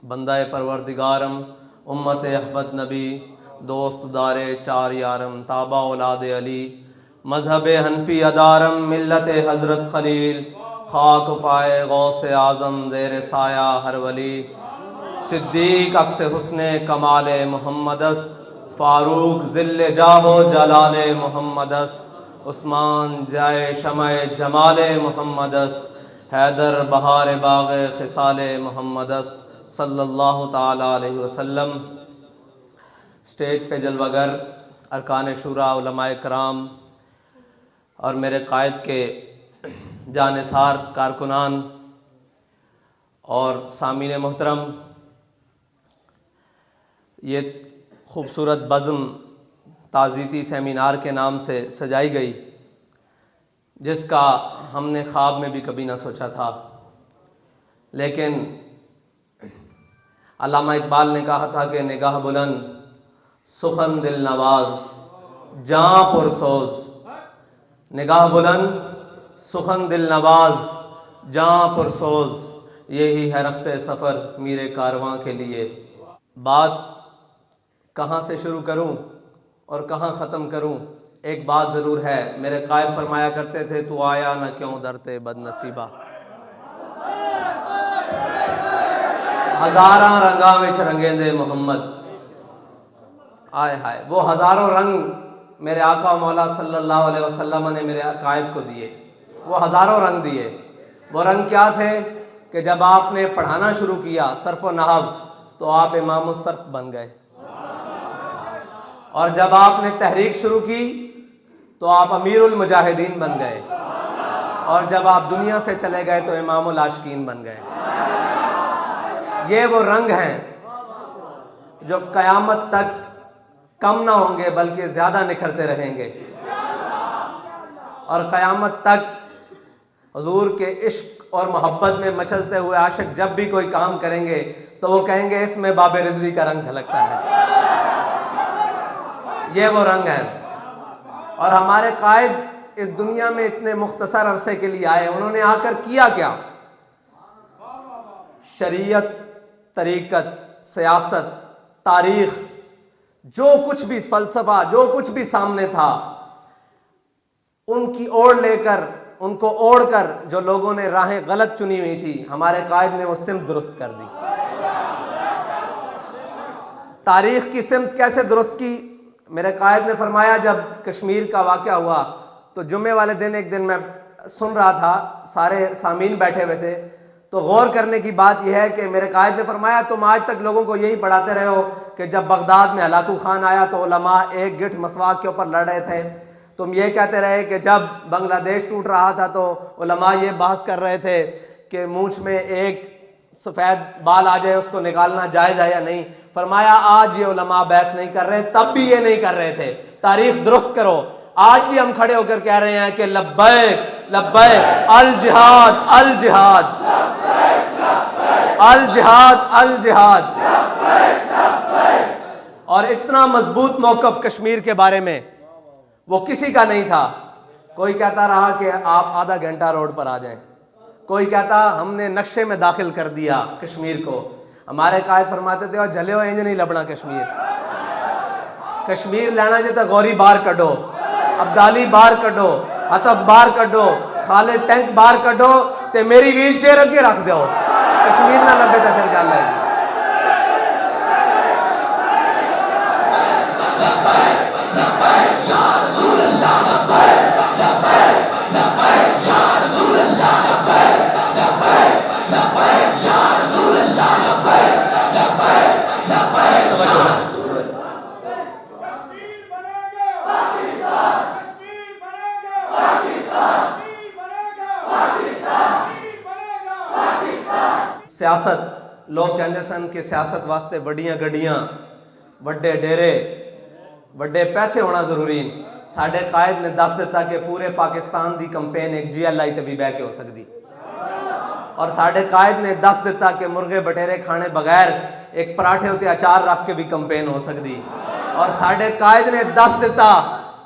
बंदा परवरदिगारम उम्मत अहमद नबी दोस्त दारे चार यारम ताबा औलाद अली मजहब हनफी अदारम मिल्लत हज़रत खलील खाक पाए गौस आज़म ज़ेर साया हर वली सिद्दीक अक्स हुस्ने कमाल मोहम्मदस्त फ़ारूक ज़िल्ल जाहो जलाल मोहम्मदस्त उस्मान जाए शमए जमाल मोहम्मदस्त हैदर बहार बाग खिसाल मोहम्मदस्त सल्लल्लाहु ताला अलैहि वसल्लम। स्टेज पे जलवागर अरकान शुरा उलमाए कराम और मेरे कायद के जानिसार कारकुनान और सामीन मोहतरम, ये खूबसूरत बज़्म ताज़ीती सेमिनार के नाम से सजाई गई, जिसका हमने ख्वाब में भी कभी ना सोचा था। लेकिन अल्लामा इकबाल ने कहा था कि निगाह बुलंद सुखन दिल नवाज जाँ पुरसोज, निगाह बुलंद सुखन दिल नवाज जाँ पुरसोज, यही है रफ्ते सफ़र मीरे कारवां के लिए। बात कहाँ से शुरू करूँ और कहाँ ख़त्म करूँ, एक बात ज़रूर है, मेरे कायद फरमाया करते थे, तू आया न क्यों दरते बदनसीबा। हज़ारा रंगा विच रंगेंदे मोहम्मद, आय हाय, वो हज़ारों रंग मेरे आका मौला सल्लल्लाहु अलैहि वसल्लम ने मेरे कायद को दिए, वो हज़ारों रंग दिए। वो रंग क्या थे कि जब आपने पढ़ाना शुरू किया सर्फ़ व नहव तो आप इमाम सर्फ़ बन गए, और जब आपने तहरीक शुरू की तो आप अमीरुल मुजाहिदीन बन गए, और जब आप दुनिया से चले गए तो इमामुल आशिकीन बन गए। ये वो रंग हैं जो क़यामत तक कम ना होंगे बल्कि ज़्यादा निखरते रहेंगे, और क़यामत तक हुज़ूर के इश्क और मोहब्बत में मचलते हुए आशिक जब भी कोई काम करेंगे तो वो कहेंगे इसमें बाबे रिज़वी का रंग झलकता है। ये वो रंग है। और हमारे कायद इस दुनिया में इतने मुख्तसर अरसे के लिए आए, उन्होंने आकर किया क्या? शरीयत, तरीक़त, सियासत, तारीख़, जो कुछ भी फ़लसफ़ा, जो कुछ भी सामने था, उनकी ओर लेकर, उनको ओढ़ कर जो लोगों ने राहें गलत चुनी हुई थी, हमारे कायद ने वो सिमत दुरुस्त कर दी। तारीख़ की सिमत कैसे दुरुस्त की? मेरे कायद ने फरमाया, जब कश्मीर का वाक़या हुआ तो जुम्मे वाले दिन एक दिन मैं सुन रहा था, सारे सामीन बैठे हुए थे, तो गौर करने की बात यह है कि मेरे कायद ने फरमाया, तुम आज तक लोगों को यही पढ़ाते रहे हो कि जब बगदाद में हलाकू खान आया तो उलमा एक गिठ मसवाक के ऊपर लड़ रहे थे। तुम ये कहते रहे कि जब बांग्लादेश टूट रहा था तो उलमा ये बहस कर रहे थे कि मूंछ में एक सफ़ेद बाल आ जाए उसको निकालना जायज़ है या नहीं। फरमाया आज ये उलमा बहस नहीं कर रहे, तब भी ये नहीं कर रहे थे। तारीख दुरुस्त करो। आज भी हम खड़े होकर कह रहे हैं कि लब्बैक लब्बैक अल जिहाद अल जिहाद अल जिहाद अल जिहाद। और इतना मजबूत मौकफ कश्मीर के बारे में वो किसी का नहीं था। कोई कहता रहा कि आप आधा घंटा रोड पर आ जाएं, कोई कहता हमने नक्शे में दाखिल कर दिया कश्मीर को। हमारे कायद फरमाते थे और जले हो इंज नहीं लबना कश्मीर, कश्मीर लेना जो तो गौरी बाहर कढो, अब्दाली बाहर कढो, हतफ बाहर कढो, खालिद टैंक बाहर कढो ते मेरी व्हील चेयर अगे रख दो, कश्मीर ना लबे तो फिर गल है। सियासत, लोग कहते सन कि सियासत वास्ते वड्डियां गड्डियां, वड्डे डेरे, वड्डे पैसे होना जरूरी। साडे कायद ने दस दिता कि पूरे पाकिस्तान की कंपेन एक GLI ते भी बह के हो सकती, और साडे कायद ने दस दिता कि मुर्गे बटेरे खाने बगैर एक पराठे उत्ते अचार रख के भी कंपेन हो सकती, और साडे कायद ने दस दिता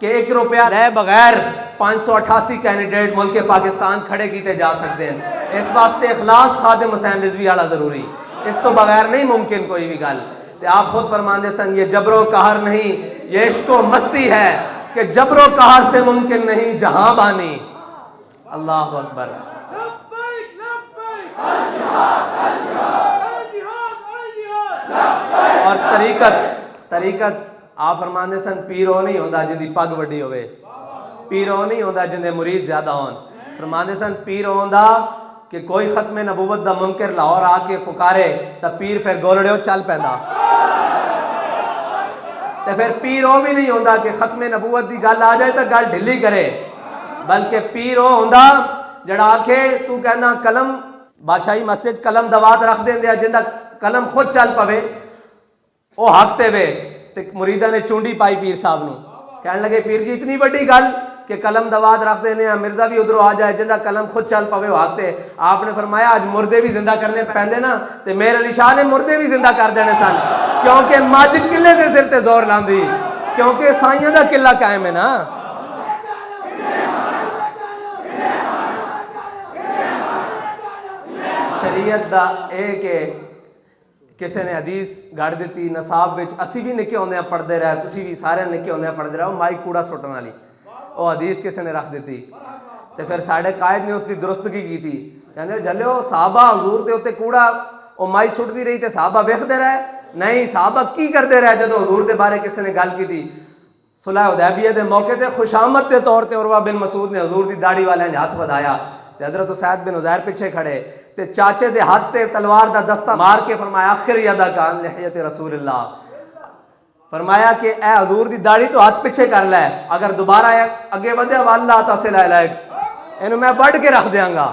कि 1 रुपया ले बगैर 588 कैंडिडेट मुल्क पाकिस्तान खड़े किए जा सकते हैं। इस वास्ते इखलास खादिम हुसैन रिजवी वाला जरूरी, इस तो बगैर नहीं मुमकिन कोई भी गल। तो आप खुद फरमाते सन ये जबरो कहर नहीं ये इश्को मस्ती है कि जबरो कहर से मुमकिन नहीं जहां बानी। अल्लाह अकबर। और तरीकत आप फरमाते सन पीर वो नहीं होता जिंदी पग वड्डी होवे, पीर वो नहीं होता जिंदे मुरीद ज्यादा होन। फरमाते सन पीर होंदा कि कोई खत्मे नबूवत दा मुनकर लाहौर आके पुकारे तो पीर फिर गोलड़े चल पैंदा। तो फिर पीर वो भी नहीं होता कि खत्मे नबूवत की गल आ जाए तो गल ढिली करे, बल्कि पीर वो होंदा जड़ा आखे तू कहना कलम बादशाही मस्जिद कलम दवात रख देंदे जिंदा कलम खुद चल पवे वो हकते वे। तो मुरीदा ने चूंडी पाई पीर साहब न, कहने लगे पीर जी इतनी बड़ी गल कि कलम दवात रख देने मिर्जा भी उधरों आ जाए जिंदा कलम खुद चल पवे वो हकते। आपने फरमाया आज मुर्दे भी जिंदा करने पैंदे ना, तो मेरे अली शाह ने मुर्दे भी जिंदा कर देने सन, क्योंकि मज किले के सिर ते जोर लांदी, क्योंकि साइयां दा किला कायम है ना। शरीयत दा एक किसी ने हदीस गढ़ दी नसाब विच, असी भी निके होंदे पढ़ते रहे, तुसी भी सारे निके होंदे पढ़ते रहो, माई कूड़ा सुटन वाली वो हदीस किसी ने रख दी। तो फिर साढ़े कायद ने उसकी दुरुस्तगी की थी, कहते जल्यो साहबा हजूर के उत्ते कूड़ा वो माई सुटती रही तो साहबा वेखते रहे, नहीं साहबा की करते रहे जो हजूर के बारे किसी ने गल की थी। सुलह हुदैबिया के मौके पर खुशामद के तौर पर उर्वा बिन मसूद ने हजूर की दाढ़ी वाले ने हाथ बढ़ाया, तो हजरत उसैद बिन उज़ैर पिछे खड़े, ते चाचे दे हाथ ते तलवार दा दस्ता मार के फरमाया आखिर यदा कान लिहयत रसूलुल्लाह, फरमाया कि ए हजूर दी दाढ़ी तो हाथ पीछे कर लै, अगर दोबारा अगे वधे वाला तसिल इलैक इन्हू मैं बढ़ के रख देंगा।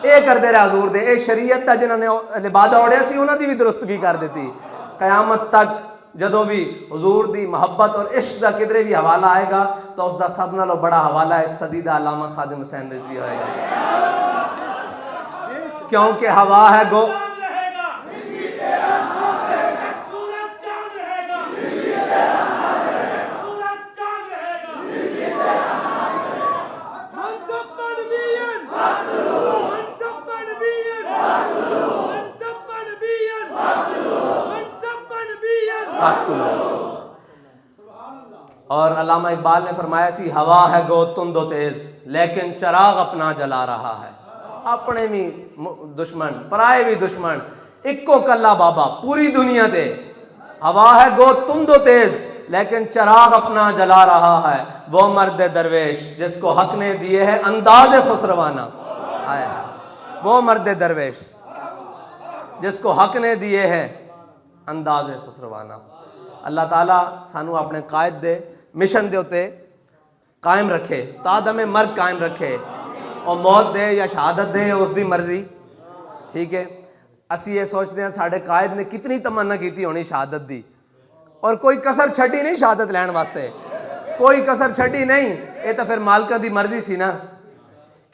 ये करते रहे हजूर दे, ए शरीयत दा जिन्होंने लिबादा ओढ़िया सी उन्हां दी भी दुरुस्तगी कर दी। कयामत तक जदों भी हजूर दी मोहब्बत और इश्क का किधरे भी हवाला आएगा तो उसका सब नालों बड़ा हवाला इस सदी दा अल्लामा खादिम हुसैन रिजवी होएगा, क्योंकि हवा है गो और अल्लामा इकबाल ने फरमाया सी हवा है गो तुंदो तेज लेकिन चराग अपना जला रहा है। अपने भी दुश्मन पराए भी दुश्मन इक्को कल्ला बाबा पूरी दुनिया दे, हवा है गो तुंदो तेज लेकिन चराग अपना जला रहा है। वो मर्द दरवेश जिसको हक ने दिए है अंदाज खुसरवाना आया, वो मर्द दरवेश जिसको हक ने दिए है अंदाज खुसरवाना। अल्लाह ताला सानू अपने कायद दे मिशन दे उत्ते कायम रखे, तादमे मर्ग कायम रखे, और मौत दे या शहादत दे उसकी मर्जी। ठीक है, असी ये सोचते हैं साढ़े कायद ने कितनी तमन्ना की होनी शहादत दी, और कोई कसर छड़ी नहीं शहादत लैन वास्ते, कोई कसर छड़ी नहीं। ये तो फिर मालका दी मर्जी सी ना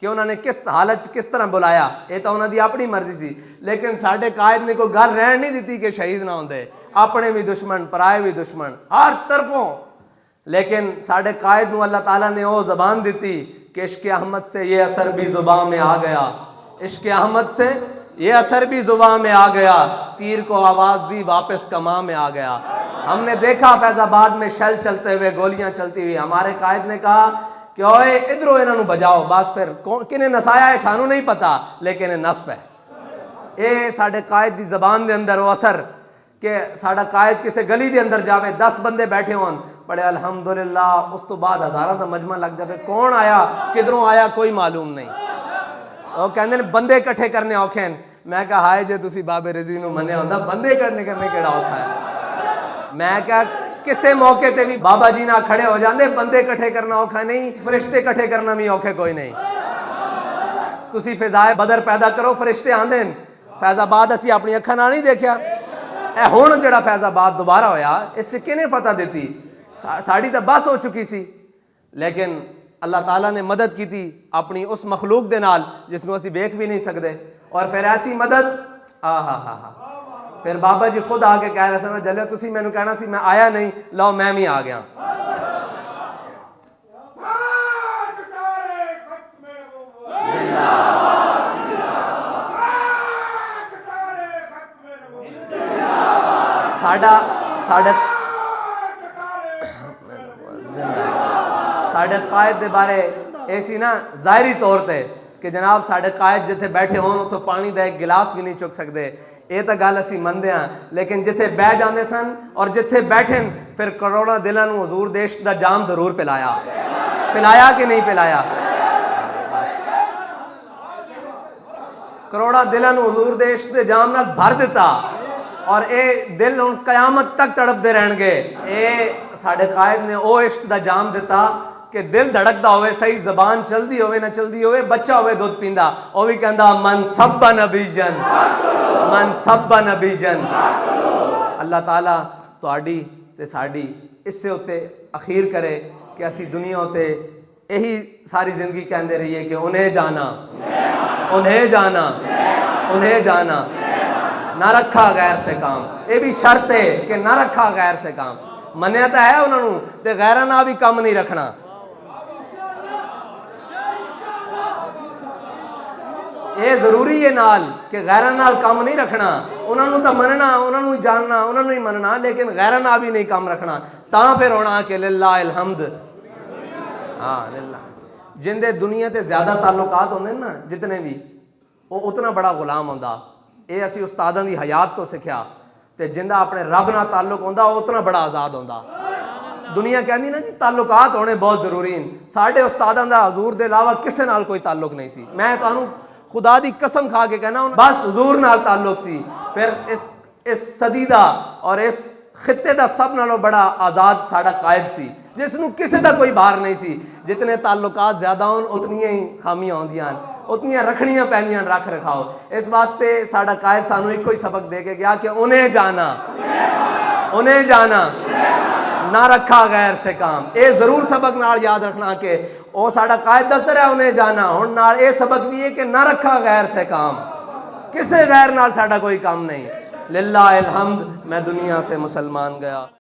कि उन्होंने किस हालत किस तरह बुलाया, ये तो उन्होंने अपनी मर्जी सी। लेकिन साढ़े कायद ने कोई गल रहन नहीं दी कि शहीद ना होंदे, अपने भी दुश्मन पराए भी दुश्मन हर तरफों। लेकिन साढ़े कायद को अल्लाह ताला ने वो जबान दी कि इश्क अहमद से ये असर भी जुबान में आ गया, इश्क अहमद से ये असर भी जुबान में आ गया, तीर को आवाज़ दी वापस कमा में आ गया। हमने देखा फैजाबाद में शल चलते हुए गोलियां चलती हुई, हमारे कायद ने कहा कि ओए इधरों इन्हों बजाओ, बस फिर किने नसाया है सानू नहीं पता, लेकिन ये नस्ब है। ये साढ़े कायद की जबान के अंदर वो असर कि साढ़ा कायद किसी गली के अंदर जावे 10 बंदे बैठे होन बड़े अल्हम्दुलिल्लाह, उस तो बाद हज़ारों का मजमा लग जाए, कौन आया किधरों आया कोई मालूम नहीं। वो कहते हैं बंदे इकट्ठे करने औखे हैं। मैं कहा हाय जे तुसी बाबे रजी नूं मन्निया होंदा, बंदे करने केड़ा औखा है। मैं क्या किसी मौके ते भी बाबा जी ना खड़े हो जाते, बंदे इकट्ठे करना औखा नहीं, फरिश्ते इकट्ठे करना भी औखे कोई नहीं। तुसी फिजाए बदर पैदा करो, फरिश्ते आंदे ने। फैजाबाद असी अपनी अखा नाल नहीं देखा, ए हुण जिहड़ा फैजाबाद दोबारा होया इस किने फतह दी, साड़ी तो बस हो चुकी सी। लेकिन अल्लाह ताला ने मदद की थी अपनी उस मखलूक दे नाल जिसनों असी वेख भी नहीं सकते, और फिर ऐसी मदद फिर बाबा जी खुद आके कह रहे सन जल्ले तुसी मैनू कहना सी मैं आया नहीं, लो मैं भी आ गया। साडा साडे साडे कायद के बारे ऐसी ना ज़ाहरी तौर पर कि जनाब साडे कायद जिथे बैठे होन तो पानी का एक गिलास भी नहीं चुक सकते, ये तो गल असी मनते हाँ, लेकिन जिथे बह जाते सन और जिथे बैठे फिर करोड़ों दिलों को हजूर देश का जाम जरूर पिलाया, पिलाया कि नहीं पिलाया? करोड़ा दिलों को हजूर देश के जाम नाल भर दिता और ये दिल हुण कयामत तक तड़पते रहणगे। ये साडे कायद ने वो इश्क का जाम दिता कि दिल धड़कता होवे, सही जबान चलती होवे ना चलती होवे, बच्चा होवे दुध पींदा वो भी कहंदा मन सब्बा नबीजन, मन सब्बा नबीजन। अल्लाह ताला तुहाडी ते साडी इससे उत्ते अखीर करे कि असी दुनिया उत्ते यही सारी जिंदगी कहते रहिए कि उन्हें जाना, उन्हें जाना, उन्हें जाना, ना रखा गैर से काम। ये भी शर्त है कि ना रखा गैर से काम। मनिया तो है उन्होंने ते गैर ना भी कम नहीं रखना। ये जरूरी है नाल कि गैर नाल कम नहीं रखना। उन्होंने तो मनना, उन्होंने जानना, उन्होंने ही मनना, लेकिन गैर ना भी नहीं कम रखना। ता फिर होना कि लिल्लाहिल हम्द, हाँ लिल्लाह। जिंदे दुनिया ते ज्यादा ताल्लुकात होंदे ना जितने भी, वो उतना बड़ा गुलाम होंदा। ये असी उस्तादां दी हयात तो सीखिया। ते जिंदा अपने रब नाल ताल्लुक होंदा वो उतना बड़ा आजाद होंदा। दुनिया कहती ना जी ताल्लुकात होने बहुत जरूरी हैं। साढ़े उस्तादां दा हजूर दे अलावा किसी नाल कोई ताल्लुक नहीं सी। मैं तुहानू खुदा दी कसम खा के कहना बस हजूर नाल ताल्लुक सी। फिर इस सदी दा और इस खिते दा सब नालों बड़ा आजाद साडा कायद सी, जिसनू किसी दा कोई बाहर नहीं सी। जितने ताल्लुकात ज्यादा होन उतनियां ही खामियां होंदियां, उतनियां रखनियां पैंदियां रख रखाओ। इस वास्ते साडा कायद सानू इको ही सबक दे के गया कि उन्हें जाना, उन्हें जाना, ना रखा गैर से काम। ये जरूर सबक नाल याद रखना कि वो साडा कायद दसदा रहा उन्हें जाना। हुण नाल ये सबक भी है कि ना रखा गैर से काम, किसी गैर नाल साडा कोई काम नहीं। लिल्लाहिल हम्द, मैं दुनिया से मुसलमान गया।